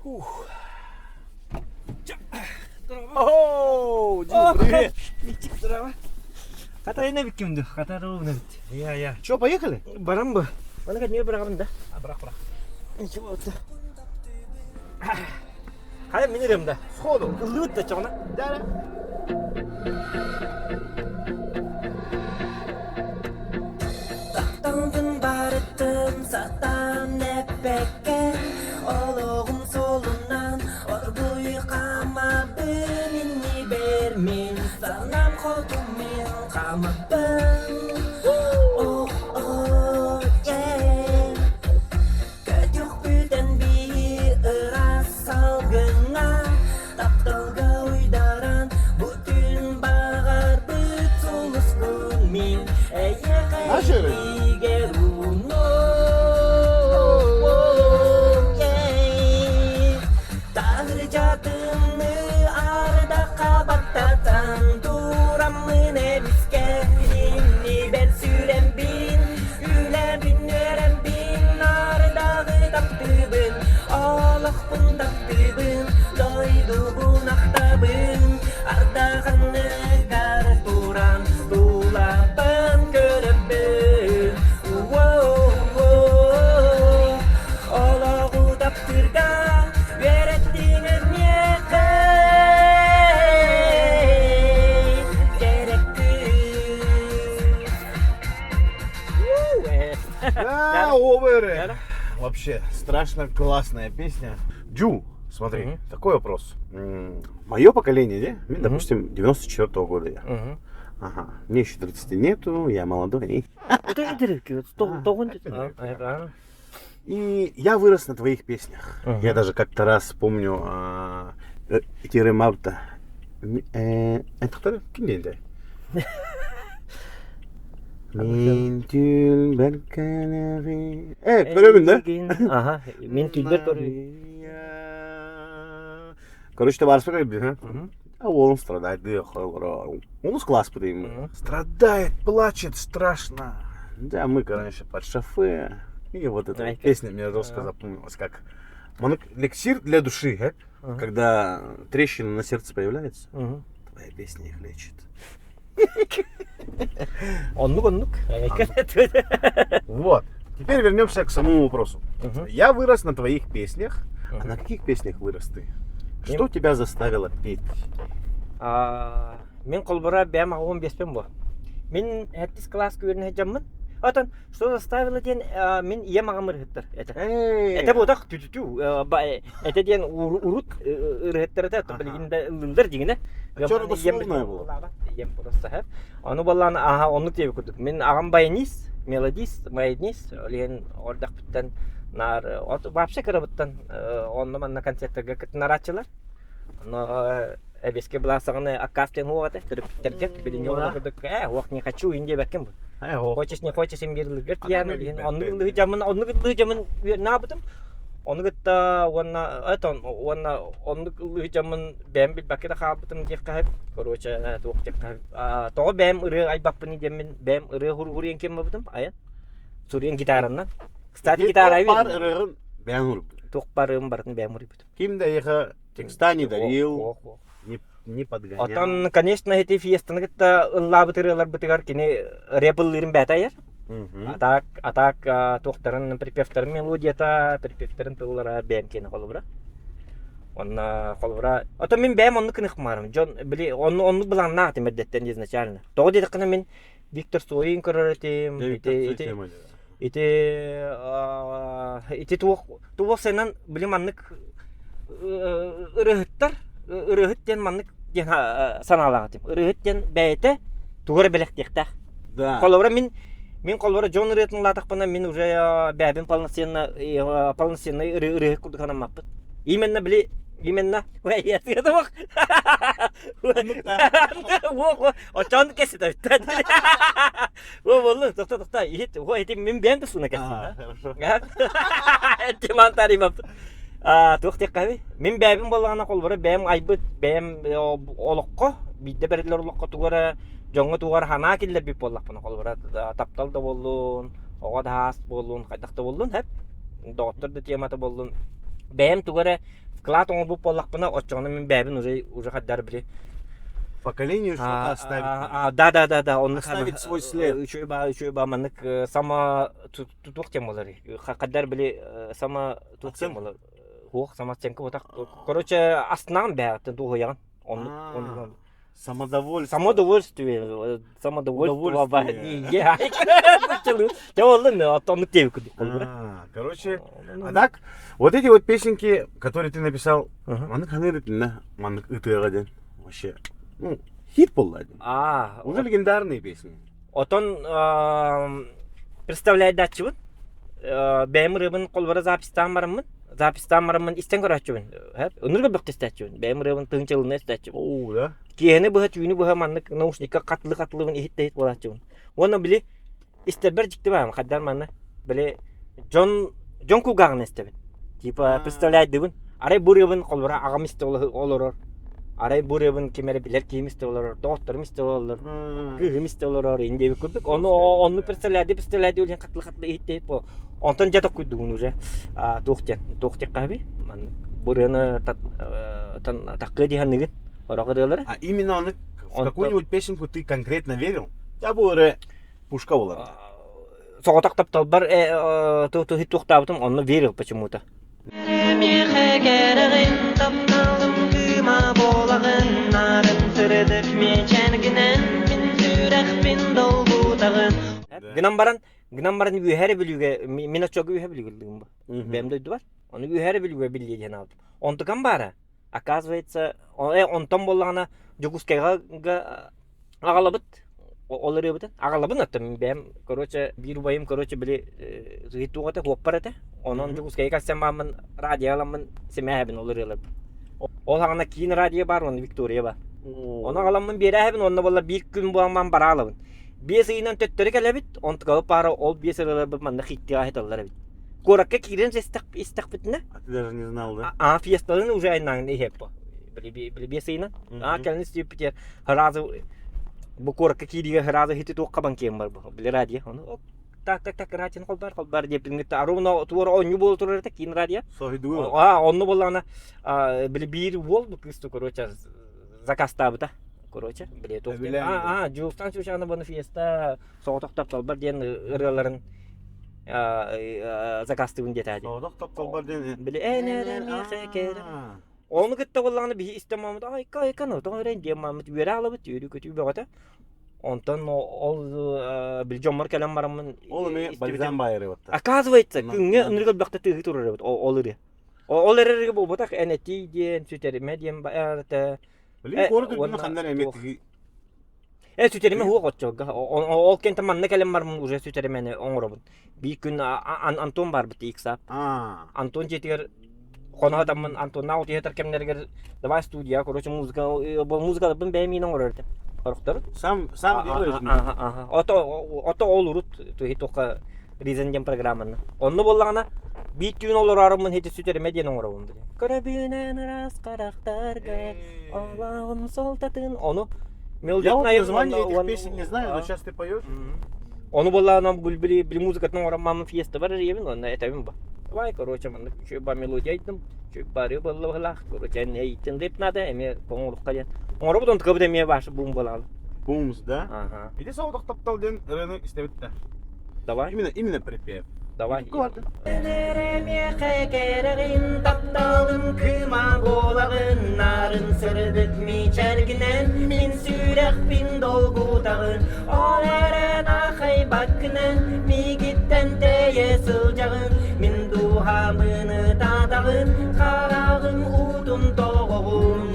О, привет. Здорово. Катайна биккимди, катарыбына бит. Я. Че, поехали? Барам бы. Бана не барамын да. Брах. Ничего вот. Кая минерем да. Сходу. Лут да чона. Да. Tağdın barıttım satan nepeke Oluğum solundan orbuyu kama Benini bermin sanam kodumin kama ben Oh oh yeah Kötük büden bir ıras salgına Taptalga uydaran bütün bağır bütünüz gün Aşırı. Да, оверы. Вообще, страшно классная песня. Джу, смотри, такой вопрос. Мое поколение, да? Допустим, 94-го года я. Ага. Мне еще 30 нету, я молодой. Это идерки, тогон. И я вырос на твоих песнях. Я даже как-то раз помню Тире Мавта. Это кто? Кем деньги? Min tülberkeleri. Evet, bölümün de. Ага, min tülber көрüyor. Короче, ты барс поговорил, а он страдает, он с класс поднимет. Страдает, плачет, страшно. Да, мы, короче, под шофе. И вот эта песня мне жестко запомнилась, как эликсир для души, когда трещина на сердце появляется, твоя песня их лечит. Оннук. Вот. Теперь вернемся к самому вопросу. Я вырос на твоих песнях. А на каких песнях вырос ты? Что тебя заставило петь? Мен колбара бәм ағуын беспен бұл. Мен әттіс класс көріне жаммын. Атан, что заставило ден, мен ем ағым ұрғыттыр. Это бұдақ түтүту. Это ден урут ұрғыттырды. Білгенде ұлылыр дегені. Чоры басылуына бұл? Ем просто хәп. Оны балан онлық деп көрдік. Мен ағам баянист, мелодист, маяднист. Олеген ордақ біттен нар. Вообще кірі оны манна концерттерге кіттін аратчылар. Әбеске бұласығыны аккафтен оғады. Түріп біттердек. Білінге оны көрдік. Оқ не хочу, инде бәккен бұл. Хочешь, не хочешь, им берілігер. Онлығы жамын набыдым. Онлығытта онлығы жамын бәм біл бәкеді қабытым дек қағып. Короче, тоқ дек қағып. Тоғы бәм ұры айбақпыны демін бәм ұры ғұрғыр енкен бәбідім. Аян. Сурен гитарынан. Кстати, гитара айбедім. Тоқ бар ұрығын бәм ұрып. Тоқ бар ұрығын барын бәм ұрып. Ким да еха текста не дарил. Не подгонял. Отан, конечно, эти фестаны гитта ыллабытырылар бытыгар кини рэпыллырын бәтайыр. Атак тоқтарын припевтарын мелодията, припевтарын тыллара бәм кені қолыбыра. Онна қолыбыра. Отан мен бәм онны кінік марым. Онны бұлан нағытым әдеттен изначально. Тоғы дедіқіна мен Виктор Сойын көрір етем. Ити туық сенен білім аннык ұрығыттен маннык саналағатым. Ұрығыттен бәйті туғыры бәліктектәк. Қолыбыра мен қолыбыра жон ұрығытын латақпына мен уже бәбін полноценный ұрығыт күрдіқанам маппыт. Именно я съеду вок. Очон кесит авто. Волны, тоқта. Эти мен бәнді суна кесит. Хорошо. Тимантари маппыт. Тоқтек қави. Мен бәбім болғана қолбары бәм айбыт, бәм олыққа, бейді бәрілер олыққа туғары, жоңғы туғары хана келдер бейп болақ бұны қолбары. Таптал да болуын, оға да аст болуын, қайдақта болуын, әп. Доғыттырды тематы болуын. Бәм туғары вклад он был поллахпына, отчоны мен бәбін уже хаддар біле. Поколению что-то оставить. Да. Он Оставить свой след. Üçü ba manık sama tutuq temaları. Хаддар біле сама туtuq temaları. Хух, сама оценка вот так. Короче, астынан бәғаттен туғыяған. Он Самодовольствие. Короче, а так, вот эти вот песенки, которые ты написал, маннык ханырытын, маннык ытыгаден. Вообще, ну, хит был один. Уже легендарные песни. Отон представляет датчыбын. Бәйім рыбын қолбара запистан барамын истен көрәтчүбін. Өніргі бұқты істәтчүбін. Бәйім рыбын тыңчылыны істәтчүбін. О, да? Киені бұғы түйіні бұғы маннык наушникка қатылы-қатылығын ехет болатчүбін. Оны біле істербір жікті бәйім. Қаддар манны біле Джон Кугағын істебін. Типа представляет дыбын. Арай бұр рыбын қолбара ағам істе олырыр. Арай бұр рыбын кемері білер кейім істе олырыр. Доғыттырым істе олырыр. Күйім істе олырыр. Индегі көрдік. Оны представляет өлген қатылы-қатылы ехет бол. Онтон жата күйдігін уже тоқтек қаби. Бұрыны таққы дейханнығын орағы дылары. А именно он в какую-нибудь песенку ты конкретно верил? Я был пушка была. Соғытақ таптал бар тухит тоқтабытым, оны верил почему-то. Гынан баран үйәре білуге, мен очоғы үйә білугілдігім ба. Бәмді өйді бар. Оны үйәре білуге білдейден алдым. Онтыған бары, оказывается, онтан болағына Жогускайға ағалабыт. Олары өбіті. Ағалабын аттым. Бәм, короче, бір байым, короче, біле ғиттуғаты хоп бар әті. Онын Жогускайға кәсен бамын, радиоаламын, семәйәбін олары өліп. Ол ағына кейін радио бар, оны Виктория бар. Оны ағаламын бері әбін, онына болар бір күн болғанман бара алабын. Бес ыйынан төттөрі кәләбіт, онтығалы пары ол бес ырылар бұл манда хитті ағайт алылар әбіт. Коракка кирен истақ бітіне. А ты даже не знал, да? Фиесталын уже айнан ехеп по. Білі бес ыйынан. Кәлін істеп бітер. Харазы, бұл коракка кириге харазы хитті тоққа банкем бар бұл. Білі радио. Так, радион қолдар деп біліңгітті. Аруына туыр ойны болу тұрыр әті кейін радио. Соғиды был? Онны болағына білі бір бол бұл кісті, короче, закаста бұта. Короче, біле тоқтен. Жуықтан сөшағына бұны фиеста соғытақ таптал бар ден ұрғаларын закасты күн дет әді. Соғытақ таптал бар ден. Біле әнерін еқекері. Оны күтті қолағына бі істем мамыд, айқан ұтың өрен дем мамыд үйері алыбыд, үйері көтүй бәғыта. Онтан ол біле жомар кәлем барамын. Ол үме бальзам байыры бәтті. Оказывается, күнге үніргіл бәқті тұғы тұрыр бәт, ол үрі. Ол әріргі бұл бұтақ әнәті ден, сөтері мәден бәрті. Блин, город үдіні қандар әметігі. Сөтереме хуға қотчоға. Ол кенті манны кәлем бармын уже сөтеремені оңырабын. Bir gün Anton var bitti ilk saat. Anton жетігер қонаға дамын Антонна ауты етер кемнергер давай студия, короче музыка, бұл музыкада бін бәймейнің орырды. Қарықтар? Сам делаешь? Ото ол ұрыт, тұхи тоққа ризенден программаны. Онны болағына bir gün olur arımın heti süteri diyen oğrabım dedi. Karabinen ras karakterge Allah'ın soltatın. Onu Я вот название этих песен не знаю, но сейчас ты поешь. Onu bolağına bir muzikatın oğramamın fiyesta var revin onu etavim ba. Vay короче мен şu ba melodiya aytdım. Şu bari bollah короче ne aytın dep nada eme koңурлuk калет. Оңрабы дон тыгыбы деме башы бум болалы. Бумс, да? Ага. Иди саудак таптал ден рыны истебитте. Давай. Именно припев. Давай. Nereme xekereğin taptalın kıma bolağın narın sırdık mi çerginen min sürek bin dolgu dağın ol eren axay bakının mi gitten teye sılcağın min duhamını dadağın karağın udun doğun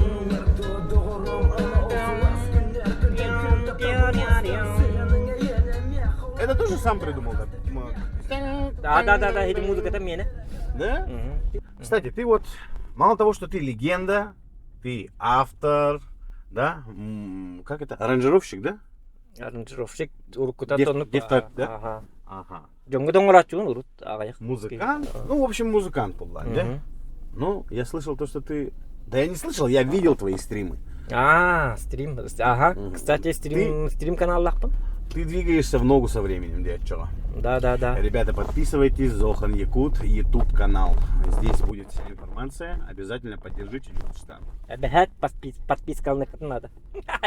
Это тоже сам придумал, да? Да, эти музыка там меня. Да? Кстати, ты вот, мало того, что ты легенда, ты автор, да? Как это? Аранжировщик, да? Аранжировщик, уркутатонук. Дефтат, да? Ага. Жонгодонгорачун, урут, агаяк. Музыкант? Ну, в общем, музыкант был, да? Ну, я слышал то, что ты... Да я не слышал, я видел твои стримы. Стрим, ага. Кстати, стрим канал лахпан. Ты двигаешься в ногу со временем, дядь чего. Да. Ребята, подписывайтесь, Зохан Якут, YouTube канал. Здесь будет вся информация. Обязательно поддержите Джулстан. Бэхэт подписка надо.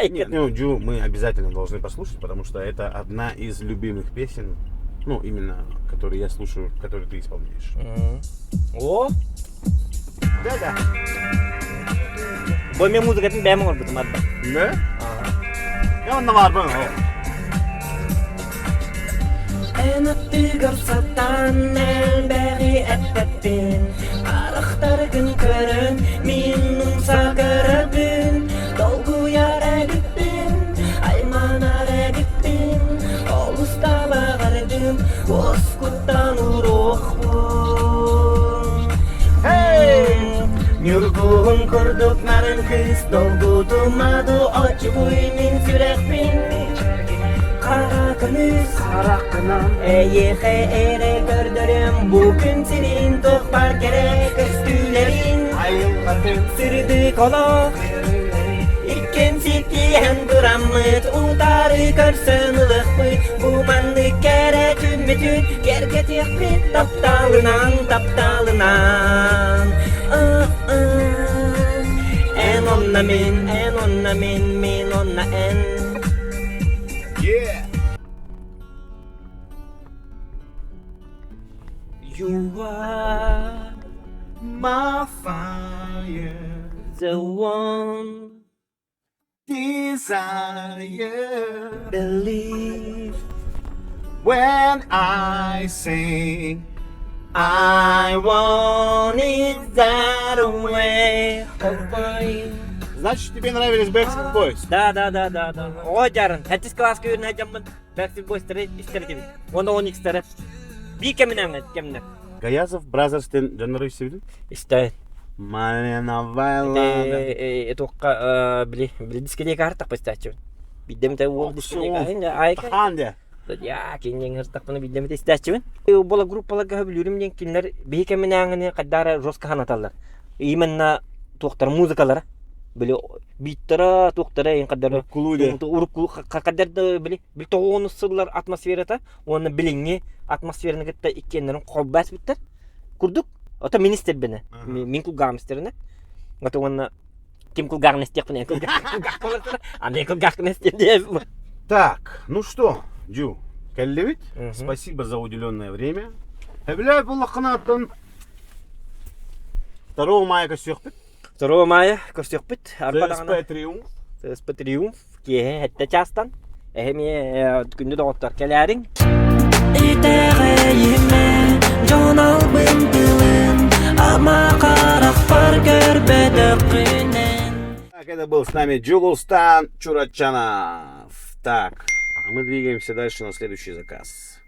Нет, ну, Джу мы обязательно должны послушать, потому что это одна из любимых песен, ну, именно, которые я слушаю, которые ты исполняешь. О, Да. бой мен музыкатын бәмі бар бұтым арба. Да? Я он наварбан. En öptügör satan elbäri äppettin Arıqtar gün körün min sakırabın Dolgu yara gittin aymana gittin Olusta bağırdım Oskuttan uruqbun Hey! Nurgun kurduk narın kız Dolgu dumadı acı buy min sürekbin Kara kınız Eyeğe ere gördürüm Bugün senin tohbar gerek üstülerin Sırdı kolok İkken sitiyen duramıt Utarı görsün ılık mı Bu manlık kere tümmetün Gerget yakbet taptalınan En onna min onna en Yeah. You are My fire, the one desire. believe When I sing, I want it that way. значит тебе нравились Backstreet Boys? Да. О, жарын. 8 класс көрін әжамын. Backstreet Boys'тары істер кебін. Оны 12'тары. Bir keminen keminen. Гаязов Бразерстен жанры sevdin? İşte. Малена Вайла. Тоққа біле дискетека артық бастачы. Бидемте ол дискетека. Айка. Ханде. Я кенен артық бұны бидемте істачы. Бола группаларға білірім ден кенлер bir keminen қаддары жосқа ханаталар. Именно тоқтар музыкалары. Биле биттара тоқтара ең қаддары Кулуде. қаддарды біле біл тоғыны сырлар атмосферата оны біліңе атмосфераны кетті иккенлерін қолбас біттер күрдік ота министр бені мен күлгамыстеріне ота оны кем күлгағын істеп біне күлгақ болырсыр андай күлгақын істеп дейбі. Так, ну что, Джу, кәллебит, спасибо за уделенное время. Әбіләй бұл қанаттың 2 мая көсіқпет. 2 мая көрсек біт. ЗСП Триумф. ЗСП Триумф. Кие хәтті частан. Әхеме күнді доғыттар кәләрің. Итәғейіме жон албын дылын Ама қарақ бар көрбеді қүнен Так, это был с нами Джулстан Чурачанов. Так, а мы двигаемся дальше на следующий заказ.